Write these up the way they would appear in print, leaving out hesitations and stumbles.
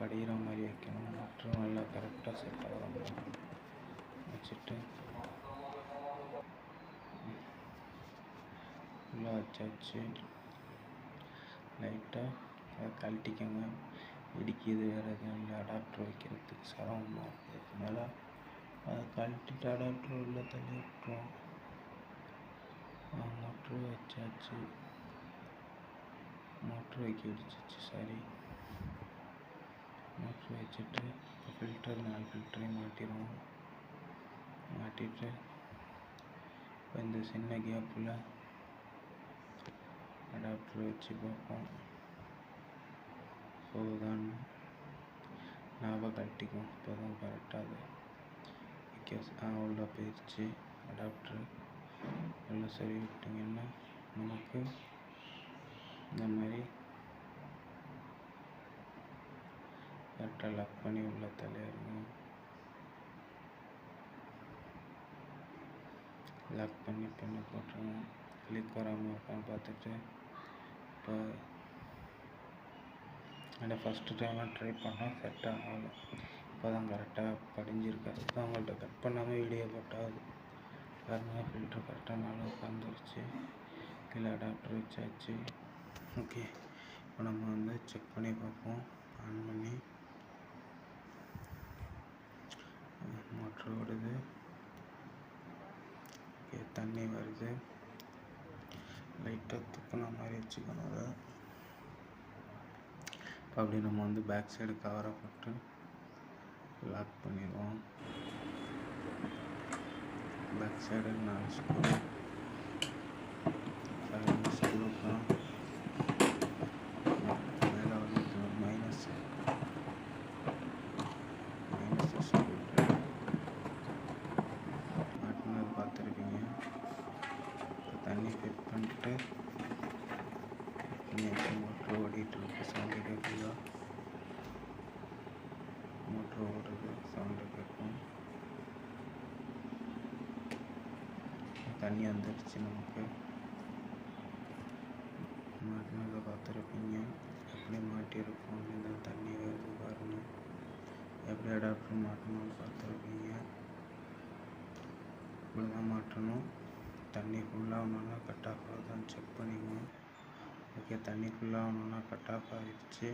படிகிற மாதிரி வைக்கணும். மற்றும் நல்லா கரெக்டாக செட் ஆகிற மாதிரி வச்சுட்டு ஃபுல்லாக வச்சாச்சு. லைட்டாக அதை கழட்டிக்கோங்க. இடிக்குது வேறு எதுவும் இல்லை, அடாப்டர் வைக்கிறதுக்கு சிரமமாக இருக்குது. அதனால் அதை கழட்டிட்டு அடாப்டர் உள்ள தள்ளி விட்டுருவோம். மோட்ரு வச்சாச்சு. மோட்ரு வைக்க பிடிச்சிச்சு. சரி, மோட்ரு வச்சுட்டு இப்போ ஃபில்டர் 4 ஃபில்டரையும் மாட்டிடுவோம். மாட்டிட்டு இப்போ இந்த சின்ன கேப்பில் அடாப்டர் வச்சு பார்ப்போம் போகுதான்னு. ஞாபகம் கழட்டிக்கும். இப்போ தான் கரெக்டாக உள்ள போயிடுச்சு. அடாப்டரு உள்ள சரி விட்டிங்கன்னா நமக்கு இந்த மாதிரி கரெக்டாக லாக் பண்ணி உள்ள தலையிடுங்க. லாக் பண்ணி பின்ன போட்டுருங்க. கிளிக் வராமல் இருக்கான்னு பார்த்துட்டு இப்போ அந்த ஃபஸ்ட்டு டைம்லாம் ட்ரை பண்ணால் செட் ஆகலை. இப்போ தான் கரெக்டாக படிஞ்சிருக்காது. அதுதான் உங்கள்கிட்ட கட் பண்ணாமல் வீடியோ போட்டாது. பாருங்கள், ஃபில்டர் கரெக்டாக நல்லா உட்காந்துருச்சு. கீழே அடாப்டர் வச்சாச்சு. ஓகே, இப்போ நம்ம செக் பண்ணி பார்ப்போம். ஆன் பண்ணி மோட்ரு ஓடுது. ஓகே, தண்ணி வருது. லைட்டாக துப்புன மாதிரி வச்சுக்கணும். அதை இப்போ அப்படி நம்ம பேக் சைடு கவரை போட்டு லாக் பண்ணிடுவோம். பேக் சைடு 4 ஸ்க்ரூ, 7 ஸ்க்ரூ தான். மேலே மைனஸ் ஸ்க்ரூ மாட்டினது பார்த்துருக்கீங்க. இப்போ தண்ணி ஃபிட் பண்ணிட்டு மோட்ரு ஓடிட்டு இருக்கு. சவுண்டு கேட்குதா? மோட்ரு ஓடுறது சவுண்டு கேட்கும். தண்ணி வந்துடுச்சு. நமக்கு மாட்டினதை பார்த்துருப்பீங்க. எப்படி மாட்டியிருக்கோம் அப்படின்னு தான் தண்ணி வருது பாருங்கள். எப்படி அடாப்டர் மாட்டணும்னு பார்த்துருப்பீங்க. இப்படி தான் மாட்டணும். தண்ணி ஃபுல்லாகணுன்னா கட் ஆஃப் ஆகுதான்னு செக் பண்ணிக்கணும். ஓகே, தண்ணி ஃபுல்லாகணுன்னா கட் ஆஃப் ஆகிடுச்சு.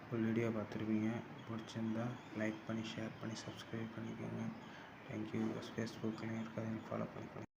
ஃபுல் வீடியோ பார்த்துருப்பீங்க. பிடிச்சிருந்தா லைக் பண்ணி, ஷேர் பண்ணி, சப்ஸ்கிரைப் பண்ணிக்கோங்க. தேங்க்யூ. ஃபேஸ்புக்லேயும் இருக்காது, ஃபாலோ பண்ணிக்கோங்க.